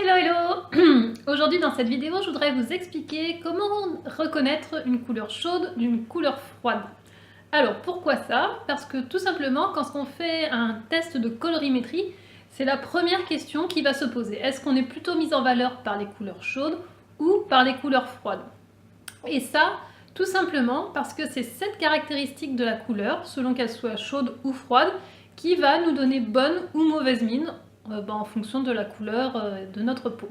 Hello hello. Aujourd'hui dans cette vidéo je voudrais vous expliquer comment reconnaître une couleur chaude d'une couleur froide. Alors pourquoi ça? Parce que tout simplement quand on fait un test de colorimétrie, c'est la première question qui va se poser. Est-ce qu'on est plutôt mis en valeur par les couleurs chaudes ou par les couleurs froides? Et ça, tout simplement parce que c'est cette caractéristique de la couleur, selon qu'elle soit chaude ou froide, qui va nous donner bonne ou mauvaise mine en fonction de la couleur de notre peau.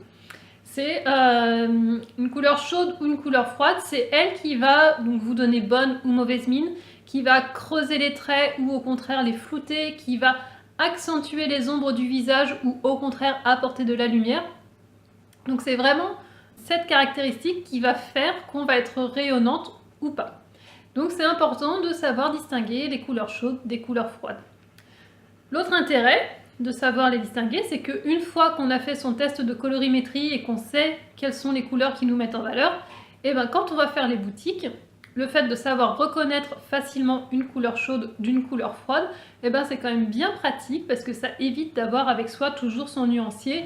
C'est une couleur chaude ou une couleur froide, c'est elle qui va donc vous donner bonne ou mauvaise mine, qui va creuser les traits ou au contraire les flouter, qui va accentuer les ombres du visage ou au contraire apporter de la lumière. Donc c'est vraiment cette caractéristique qui va faire qu'on va être rayonnante ou pas. Donc c'est important de savoir distinguer les couleurs chaudes des couleurs froides. L'autre intérêt de savoir les distinguer, c'est qu'une fois qu'on a fait son test de colorimétrie et qu'on sait quelles sont les couleurs qui nous mettent en valeur, et ben quand on va faire les boutiques, le fait de savoir reconnaître facilement une couleur chaude d'une couleur froide, et ben c'est quand même bien pratique parce que ça évite d'avoir avec soi toujours son nuancier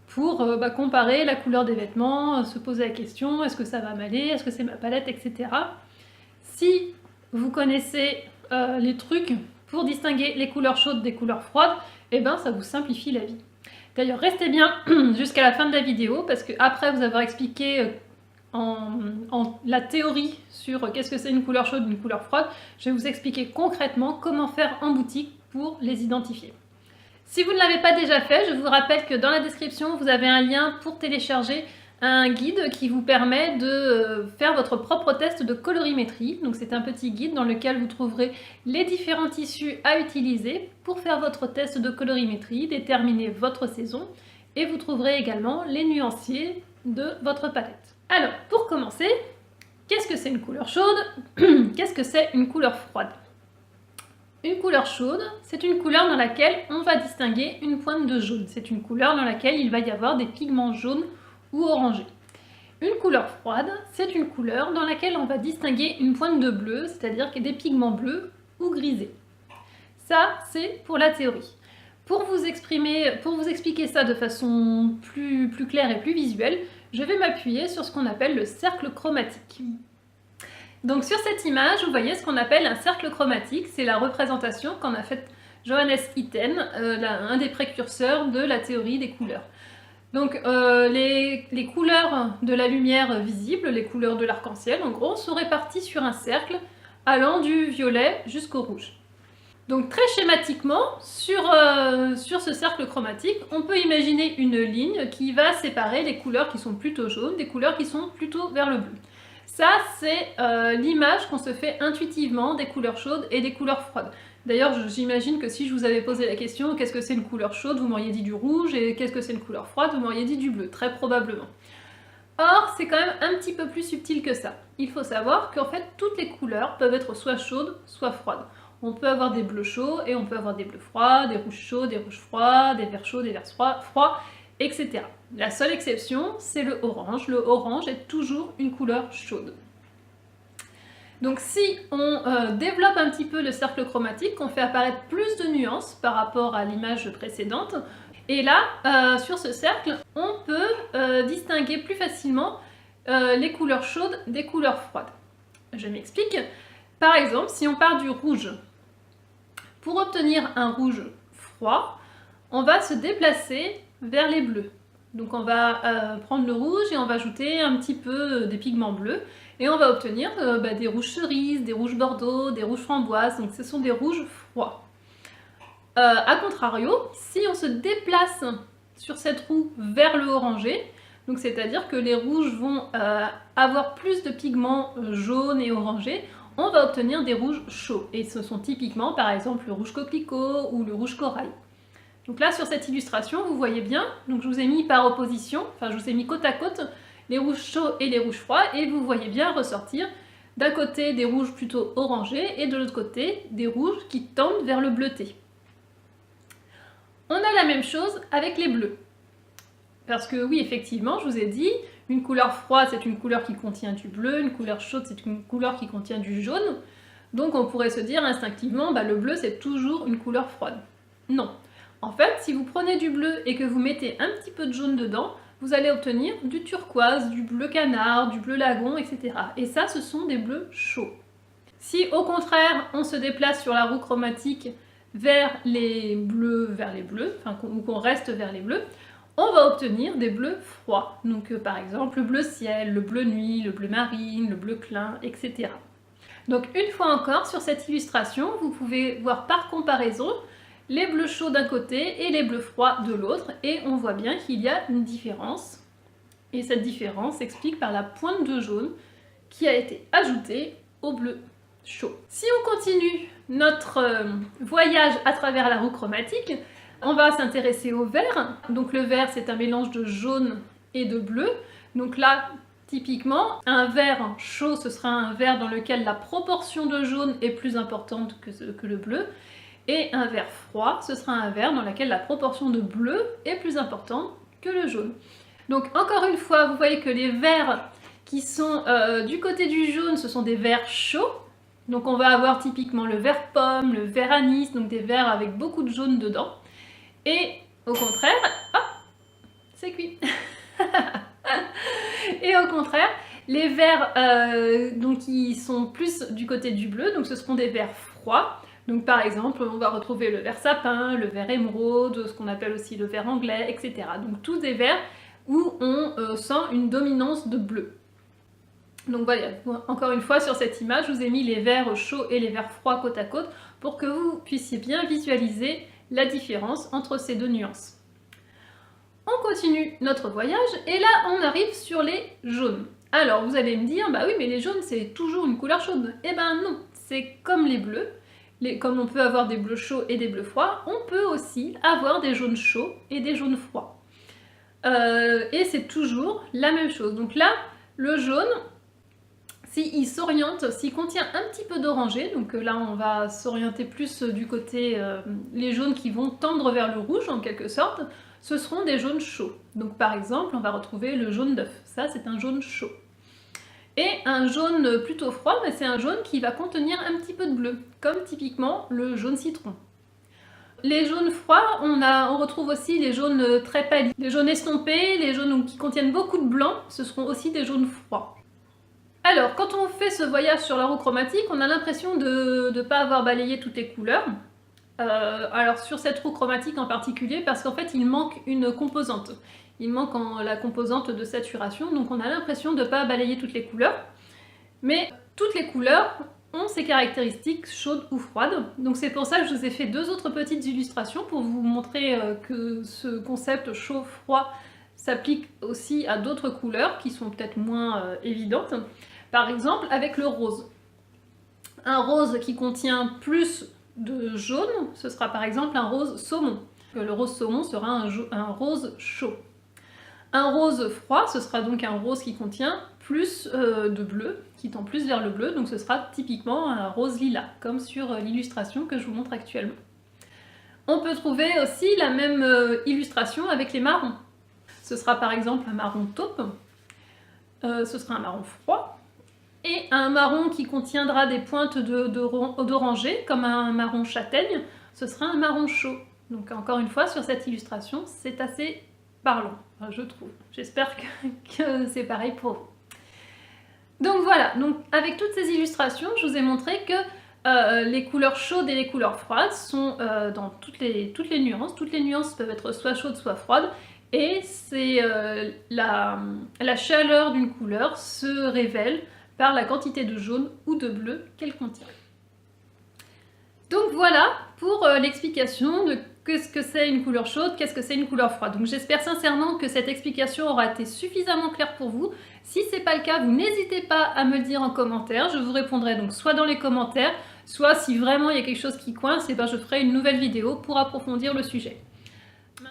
pour comparer la couleur des vêtements, se poser la question, est-ce que ça va m'aller, est-ce que c'est ma palette, etc. Si vous connaissez les trucs pour distinguer les couleurs chaudes des couleurs froides, et ben ça vous simplifie la vie. D'ailleurs, restez bien jusqu'à la fin de la vidéo, parce que après vous avoir expliqué la théorie sur qu'est-ce que c'est une couleur chaude, une couleur froide, je vais vous expliquer concrètement comment faire en boutique pour les identifier. Si vous ne l'avez pas déjà fait, je vous rappelle que dans la description, vous avez un lien pour télécharger un guide qui vous permet de faire votre propre test de colorimétrie. Donc c'est un petit guide dans lequel vous trouverez les différents tissus à utiliser pour faire votre test de colorimétrie, déterminer votre saison, et vous trouverez également les nuanciers de votre palette. Alors, pour commencer, qu'est-ce que c'est une couleur chaude? Qu'est-ce que c'est une couleur froide? Une couleur chaude, c'est une couleur dans laquelle on va distinguer une pointe de jaune. C'est une couleur dans laquelle il va y avoir des pigments jaunes ou orangés. Une couleur froide, c'est une couleur dans laquelle on va distinguer une pointe de bleu, c'est-à-dire qu'il y a des pigments bleus ou grisés. Ça, c'est pour la théorie. Pour vous expliquer ça de façon plus claire et plus visuelle, je vais m'appuyer sur ce qu'on appelle le cercle chromatique. Donc sur cette image, vous voyez ce qu'on appelle un cercle chromatique, c'est la représentation qu'en a faite Johannes Itten, un des précurseurs de la théorie des couleurs. Donc les couleurs de la lumière visible, les couleurs de l'arc-en-ciel, en gros, sont réparties sur un cercle allant du violet jusqu'au rouge. Donc très schématiquement, sur ce cercle chromatique, on peut imaginer une ligne qui va séparer les couleurs qui sont plutôt jaunes des couleurs qui sont plutôt vers le bleu. Ça, c'est l'image qu'on se fait intuitivement des couleurs chaudes et des couleurs froides. D'ailleurs, j'imagine que si je vous avais posé la question « qu'est-ce que c'est une couleur chaude ?» vous m'auriez dit du rouge, et « qu'est-ce que c'est une couleur froide ?» vous m'auriez dit du bleu, très probablement. Or, c'est quand même un petit peu plus subtil que ça. Il faut savoir qu'en fait, toutes les couleurs peuvent être soit chaudes, soit froides. On peut avoir des bleus chauds, et on peut avoir des bleus froids, des rouges chauds, des rouges froids, des verts chauds, des verts froids, etc. La seule exception, c'est le orange. Le orange est toujours une couleur chaude. Donc si on développe un petit peu le cercle chromatique, on fait apparaître plus de nuances par rapport à l'image précédente. Et là, sur ce cercle, on peut distinguer plus facilement les couleurs chaudes des couleurs froides. Je m'explique. Par exemple, si on part du rouge, pour obtenir un rouge froid, on va se déplacer vers les bleus. Donc on va prendre le rouge et on va ajouter un petit peu des pigments bleus et on va obtenir des rouges cerises, des rouges bordeaux, des rouges framboises, donc ce sont des rouges froids. A contrario, si on se déplace sur cette roue vers le orangé, donc c'est-à-dire que les rouges vont avoir plus de pigments jaunes et orangés, on va obtenir des rouges chauds. Et ce sont typiquement par exemple le rouge coquelicot ou le rouge corail. Donc là, sur cette illustration, vous voyez bien, donc je vous ai mis par opposition, enfin je vous ai mis côte à côte, les rouges chauds et les rouges froids, et vous voyez bien ressortir d'un côté des rouges plutôt orangés, et de l'autre côté des rouges qui tendent vers le bleuté. On a la même chose avec les bleus. Parce que oui, effectivement, je vous ai dit, une couleur froide, c'est une couleur qui contient du bleu, une couleur chaude, c'est une couleur qui contient du jaune. Donc on pourrait se dire instinctivement, le bleu, c'est toujours une couleur froide. Non. En fait, si vous prenez du bleu et que vous mettez un petit peu de jaune dedans, vous allez obtenir du turquoise, du bleu canard, du bleu lagon, etc. Et ça, ce sont des bleus chauds. Si au contraire, on se déplace sur la roue chromatique vers les bleus, ou qu'on reste vers les bleus, on va obtenir des bleus froids. Donc par exemple le bleu ciel, le bleu nuit, le bleu marine, le bleu clin, etc. Donc une fois encore, sur cette illustration, vous pouvez voir par comparaison les bleus chauds d'un côté et les bleus froids de l'autre, et on voit bien qu'il y a une différence. Et cette différence s'explique par la pointe de jaune qui a été ajoutée au bleu chaud. Si on continue notre voyage à travers la roue chromatique, on va s'intéresser au vert. Donc le vert, c'est un mélange de jaune et de bleu. Donc là, typiquement, un vert chaud, ce sera un vert dans lequel la proportion de jaune est plus importante que le bleu. Et un vert froid, ce sera un vert dans lequel la proportion de bleu est plus importante que le jaune. Donc encore une fois, vous voyez que les verts qui sont du côté du jaune, ce sont des verts chauds. Donc on va avoir typiquement le vert pomme, le vert anis, donc des verts avec beaucoup de jaune dedans. Et au contraire, hop, c'est cuit. Et au contraire, les verts donc qui sont plus du côté du bleu, donc ce seront des verts froids. Donc par exemple, on va retrouver le vert sapin, le vert émeraude, ce qu'on appelle aussi le vert anglais, etc. Donc tous des verts où on sent une dominance de bleu. Donc voilà, encore une fois sur cette image, je vous ai mis les verts chauds et les verts froids côte à côte pour que vous puissiez bien visualiser la différence entre ces deux nuances. On continue notre voyage et là on arrive sur les jaunes. Alors vous allez me dire, bah oui mais les jaunes c'est toujours une couleur chaude. Eh ben non, c'est comme les bleus, comme on peut avoir des bleus chauds et des bleus froids, on peut aussi avoir des jaunes chauds et des jaunes froids. Et c'est toujours la même chose. Donc là, le jaune, s'il s'oriente, s'il contient un petit peu d'orangé, donc là on va s'orienter plus du côté, les jaunes qui vont tendre vers le rouge en quelque sorte, ce seront des jaunes chauds. Donc par exemple, on va retrouver le jaune d'œuf, ça c'est un jaune chaud. Et un jaune plutôt froid, c'est un jaune qui va contenir un petit peu de bleu, comme typiquement le jaune citron. Les jaunes froids, on retrouve aussi les jaunes très pâlis, les jaunes estompés, les jaunes qui contiennent beaucoup de blanc, ce seront aussi des jaunes froids. Alors, quand on fait ce voyage sur la roue chromatique, on a l'impression de ne pas avoir balayé toutes les couleurs. Alors sur cette roue chromatique en particulier, parce qu'en fait il manque une composante. Il manque la composante de saturation, donc on a l'impression de ne pas balayer toutes les couleurs. Mais toutes les couleurs ont ces caractéristiques chaudes ou froides. Donc c'est pour ça que je vous ai fait deux autres petites illustrations pour vous montrer que ce concept chaud-froid s'applique aussi à d'autres couleurs qui sont peut-être moins évidentes. Par exemple avec le rose. Un rose qui contient plus de jaune, ce sera par exemple un rose saumon. Le rose saumon sera un rose chaud. Un rose froid, ce sera donc un rose qui contient plus de bleu, qui tend plus vers le bleu, donc ce sera typiquement un rose lilas, comme sur l'illustration que je vous montre actuellement. On peut trouver aussi la même illustration avec les marrons. Ce sera par exemple un marron taupe, ce sera un marron froid, et un marron qui contiendra des pointes d'orangé, comme un marron châtaigne, ce sera un marron chaud. Donc encore une fois, sur cette illustration, c'est assez parlant, je trouve. J'espère que c'est pareil pour vous. Donc voilà, donc avec toutes ces illustrations, je vous ai montré que les couleurs chaudes et les couleurs froides sont dans toutes les nuances. Toutes les nuances peuvent être soit chaudes, soit froides, et c'est la chaleur d'une couleur se révèle par la quantité de jaune ou de bleu qu'elle contient. Donc voilà pour l'explication de qu'est-ce que c'est une couleur chaude, qu'est-ce que c'est une couleur froide. Donc j'espère sincèrement que cette explication aura été suffisamment claire pour vous. Si ce n'est pas le cas, vous n'hésitez pas à me le dire en commentaire. Je vous répondrai donc soit dans les commentaires, soit si vraiment il y a quelque chose qui coince, et ben je ferai une nouvelle vidéo pour approfondir le sujet.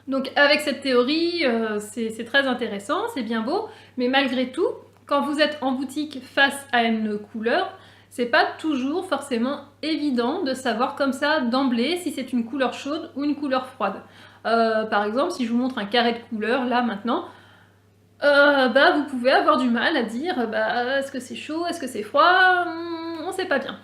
Donc avec cette théorie, c'est très intéressant, c'est bien beau, mais malgré tout, quand vous êtes en boutique face à une couleur, c'est pas toujours forcément évident de savoir comme ça d'emblée si c'est une couleur chaude ou une couleur froide. Par exemple, si je vous montre un carré de couleurs là maintenant, vous pouvez avoir du mal à dire est-ce que c'est chaud, est-ce que c'est froid, on sait pas bien.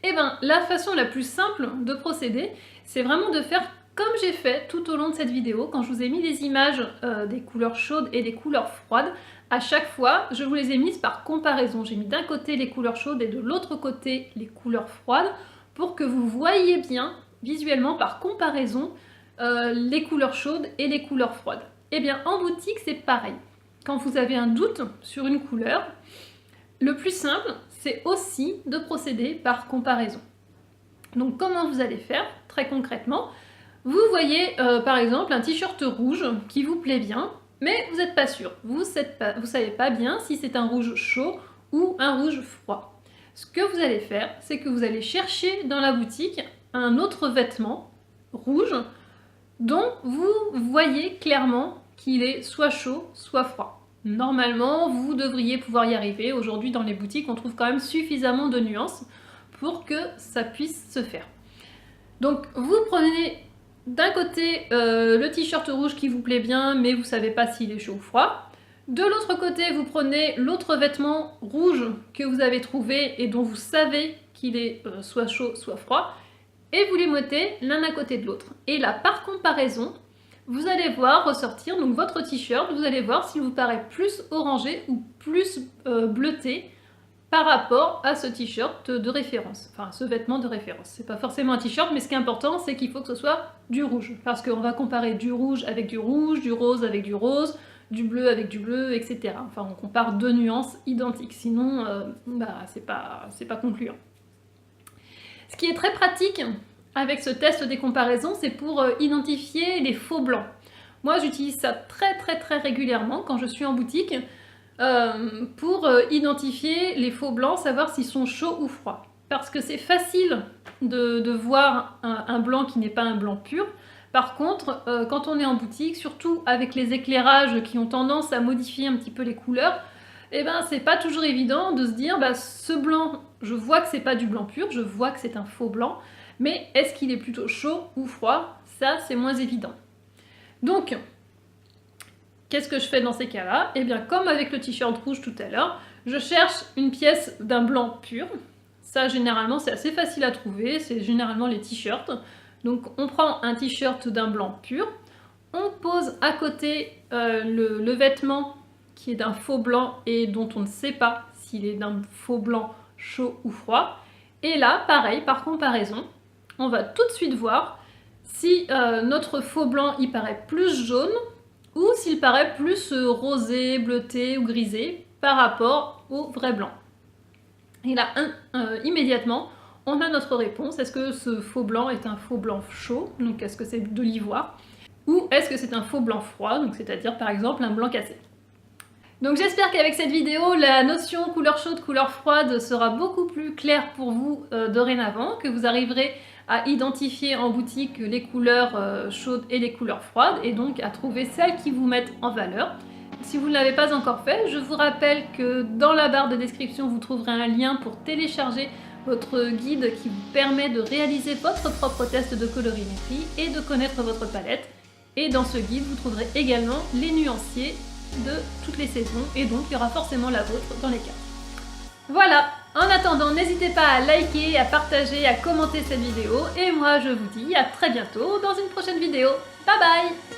Et ben la façon la plus simple de procéder, c'est vraiment de faire comme j'ai fait tout au long de cette vidéo, quand je vous ai mis les images des couleurs chaudes et des couleurs froides, à chaque fois, je vous les ai mises par comparaison. J'ai mis d'un côté les couleurs chaudes et de l'autre côté les couleurs froides pour que vous voyiez bien, visuellement, par comparaison, les couleurs chaudes et les couleurs froides. Eh bien, en boutique, c'est pareil. Quand vous avez un doute sur une couleur, le plus simple, c'est aussi de procéder par comparaison. Donc, comment vous allez faire, très concrètement? Vous voyez, par exemple, un t-shirt rouge qui vous plaît bien, mais vous n'êtes pas sûr. Vous ne savez pas bien si c'est un rouge chaud ou un rouge froid. Ce que vous allez faire, c'est que vous allez chercher dans la boutique un autre vêtement rouge dont vous voyez clairement qu'il est soit chaud, soit froid. Normalement, vous devriez pouvoir y arriver. Aujourd'hui, dans les boutiques, on trouve quand même suffisamment de nuances pour que ça puisse se faire. Donc, vous prenez d'un côté le t-shirt rouge qui vous plaît bien, mais vous ne savez pas s'il est chaud ou froid. De l'autre côté, vous prenez l'autre vêtement rouge que vous avez trouvé et dont vous savez qu'il est soit chaud, soit froid. Et vous les mettez l'un à côté de l'autre. Et là, par comparaison, vous allez voir ressortir donc votre t-shirt, vous allez voir s'il vous paraît plus orangé ou plus bleuté par rapport à ce t-shirt de référence, enfin ce vêtement de référence. C'est pas forcément un t-shirt, mais ce qui est important, c'est qu'il faut que ce soit du rouge, parce qu'on va comparer du rouge avec du rouge, du rose avec du rose, du bleu avec du bleu, etc. Enfin, on compare deux nuances identiques, sinon c'est pas concluant. Ce qui est très pratique avec ce test des comparaisons, c'est pour identifier les faux blancs. Moi, j'utilise ça très régulièrement quand je suis en boutique pour identifier les faux blancs, savoir s'ils sont chauds ou froids. Parce que c'est facile de voir un blanc qui n'est pas un blanc pur. Par contre, quand on est en boutique, surtout avec les éclairages qui ont tendance à modifier un petit peu les couleurs, eh ben, c'est pas toujours évident de se dire ce blanc, je vois que c'est pas du blanc pur, je vois que c'est un faux blanc, mais est-ce qu'il est plutôt chaud ou froid? Ça, c'est moins évident. Donc, qu'est-ce que je fais dans ces cas-là? Eh bien, comme avec le t-shirt rouge tout à l'heure, je cherche une pièce d'un blanc pur. Ça, généralement, c'est assez facile à trouver, c'est généralement les t-shirts. Donc, on prend un t-shirt d'un blanc pur, on pose à côté le vêtement qui est d'un faux blanc et dont on ne sait pas s'il est d'un faux blanc chaud ou froid. Et là, pareil, par comparaison, on va tout de suite voir si notre faux blanc il paraît plus jaune ou s'il paraît plus rosé, bleuté ou grisé par rapport au vrai blanc. Et là, immédiatement, on a notre réponse. Est-ce que ce faux blanc est un faux blanc chaud, donc est-ce que c'est de l'ivoire, ou est-ce que c'est un faux blanc froid, donc c'est-à-dire par exemple un blanc cassé. Donc j'espère qu'avec cette vidéo, la notion couleur chaude, couleur froide sera beaucoup plus claire pour vous dorénavant, que vous arriverez à identifier en boutique les couleurs chaudes et les couleurs froides, et donc à trouver celles qui vous mettent en valeur. Si vous ne l'avez pas encore fait, je vous rappelle que dans la barre de description, vous trouverez un lien pour télécharger votre guide qui vous permet de réaliser votre propre test de colorimétrie et de connaître votre palette. Et dans ce guide, vous trouverez également les nuanciers de toutes les saisons, et donc il y aura forcément la vôtre dans les cartes. Voilà, en attendant, n'hésitez pas à liker, à partager, à commenter cette vidéo, et moi je vous dis à très bientôt dans une prochaine vidéo. Bye bye!